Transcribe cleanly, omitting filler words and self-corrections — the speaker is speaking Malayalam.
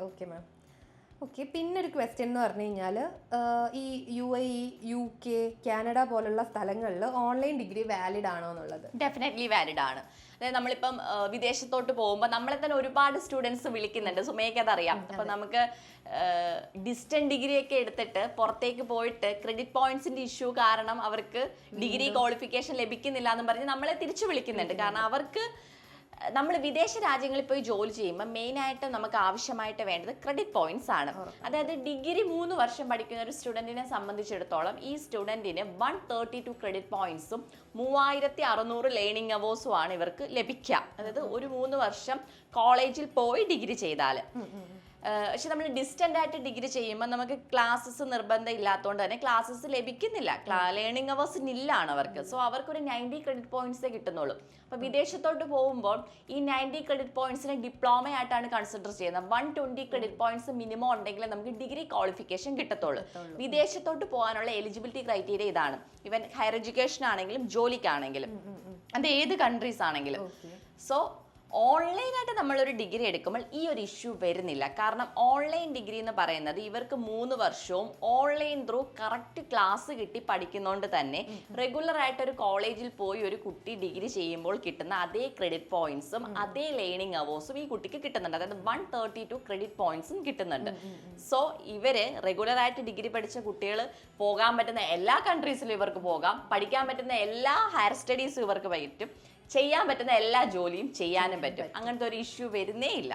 Okay ma'am. ഓക്കെ, പിന്നെ ഒരു ക്വസ്റ്റ്യൻ എന്ന് പറഞ്ഞു കഴിഞ്ഞാൽ ഈ UAE, UK, കാനഡ പോലുള്ള സ്ഥലങ്ങളിൽ ഓൺലൈൻ ഡിഗ്രി വാലിഡ് ആണോ എന്നുള്ളത്. ഡെഫിനറ്റ്ലി വാലിഡ് ആണ്. അതായത് നമ്മളിപ്പം വിദേശത്തോട്ട് പോകുമ്പോൾ നമ്മളെ തന്നെ ഒരുപാട് സ്റ്റുഡൻസ് വിളിക്കുന്നുണ്ട്, സുമയ്ക്ക് അതറിയാം. അപ്പം നമുക്ക് ഡിസ്റ്റന്റ് ഡിഗ്രി ഒക്കെ എടുത്തിട്ട് പുറത്തേക്ക് പോയിട്ട് ക്രെഡിറ്റ് പോയിന്റ്സിന്റെ ഇഷ്യൂ കാരണം അവർക്ക് ഡിഗ്രി ക്വാളിഫിക്കേഷൻ ലഭിക്കുന്നില്ല എന്ന് പറഞ്ഞ് നമ്മളെ തിരിച്ചു വിളിക്കുന്നുണ്ട്. കാരണം അവർക്ക് നമ്മൾ വിദേശ രാജ്യങ്ങളിൽ പോയി ജോലി ചെയ്യുമ്പോൾ മെയിനായിട്ട് നമുക്ക് ആവശ്യമായിട്ട് വേണ്ടത് ക്രെഡിറ്റ് പോയിന്റ്സ് ആണ്. അതായത് ഡിഗ്രി 3 വർഷം പഠിക്കുന്ന ഒരു സ്റ്റുഡൻറ്റിനെ സംബന്ധിച്ചിടത്തോളം ഈ സ്റ്റുഡൻറ്റിന് 132 ക്രെഡിറ്റ് പോയിന്റ്സും 3600 ലേണിംഗ് അവേഴ്സും ആണ് ഇവർക്ക് ലഭിക്കുക. അതായത് ഒരു 3 വർഷം കോളേജിൽ പോയി ഡിഗ്രി ചെയ്താൽ. പക്ഷെ നമ്മൾ ഡിസ്റ്റന്റ് ആയിട്ട് ഡിഗ്രി ചെയ്യുമ്പോൾ നമുക്ക് ക്ലാസ്സസ് നിർബന്ധം ഇല്ലാത്തതുകൊണ്ട് തന്നെ ക്ലാസ്സസ് ലഭിക്കുന്നില്ല, ലേണിംഗ് അവേഴ്സ് നില്ലാണ് അവർക്ക്. സോ അവർക്കൊരു 90 ക്രെഡിറ്റ് പോയിന്റ്സേ കിട്ടുന്നുള്ളൂ. അപ്പോൾ വിദേശത്തോട്ട് പോകുമ്പോൾ ഈ 90 ക്രെഡിറ്റ് പോയിന്റ്സിനെ ഡിപ്ലോമ ആയിട്ടാണ് കൺസിഡർ ചെയ്യുന്നത്. 120 ക്രെഡിറ്റ് പോയിന്റ്സ് മിനിമം ഉണ്ടെങ്കിൽ നമുക്ക് ഡിഗ്രി ക്വാളിഫിക്കേഷൻ കിട്ടത്തുള്ളൂ. വിദേശത്തോട്ട് പോകാനുള്ള എലിജിബിലിറ്റി ക്രൈറ്റീരിയ ഇതാണ്. ഇവൻ ഹയർ എഡ്യൂക്കേഷൻ ആണെങ്കിലും ജോലിക്കാണെങ്കിലും അത് ഏത് കൺട്രീസ് ആണെങ്കിലും. സോ ഓൺലൈനായിട്ട് നമ്മളൊരു ഡിഗ്രി എടുക്കുമ്പോൾ ഈ ഒരു ഇഷ്യൂ വരുന്നില്ല. കാരണം ഓൺലൈൻ ഡിഗ്രി എന്ന് പറയുന്നത് ഇവർക്ക് 3 വർഷവും ഓൺലൈൻ ത്രൂ കറക്റ്റ് ക്ലാസ് കിട്ടി പഠിക്കുന്നതുകൊണ്ട് തന്നെ റെഗുലർ ആയിട്ട് ഒരു കോളേജിൽ പോയി ഒരു കുട്ടി ഡിഗ്രി ചെയ്യുമ്പോൾ കിട്ടുന്ന അതേ ക്രെഡിറ്റ് പോയിന്റ്സും അതേ ലേണിംഗ് അവേഴ്സും ഈ കുട്ടിക്ക് കിട്ടുന്നുണ്ട്. അതായത് 132 ക്രെഡിറ്റ് പോയിന്റ്സും കിട്ടുന്നുണ്ട്. സോ ഇവര് റെഗുലർ ആയിട്ട് ഡിഗ്രി പഠിച്ച കുട്ടികൾ പോകാൻ പറ്റുന്ന എല്ലാ കൺട്രീസിലും ഇവർക്ക് പോകാം, പഠിക്കാൻ പറ്റുന്ന എല്ലാ ഹയർ സ്റ്റഡീസും ഇവർക്ക് പറ്റും, ചെയ്യാൻ പറ്റുന്ന എല്ലാ ജോലിയും ചെയ്യാനും പറ്റും. അങ്ങനത്തെ ഒരു ഇഷ്യൂ വരുന്നേ ഇല്ല.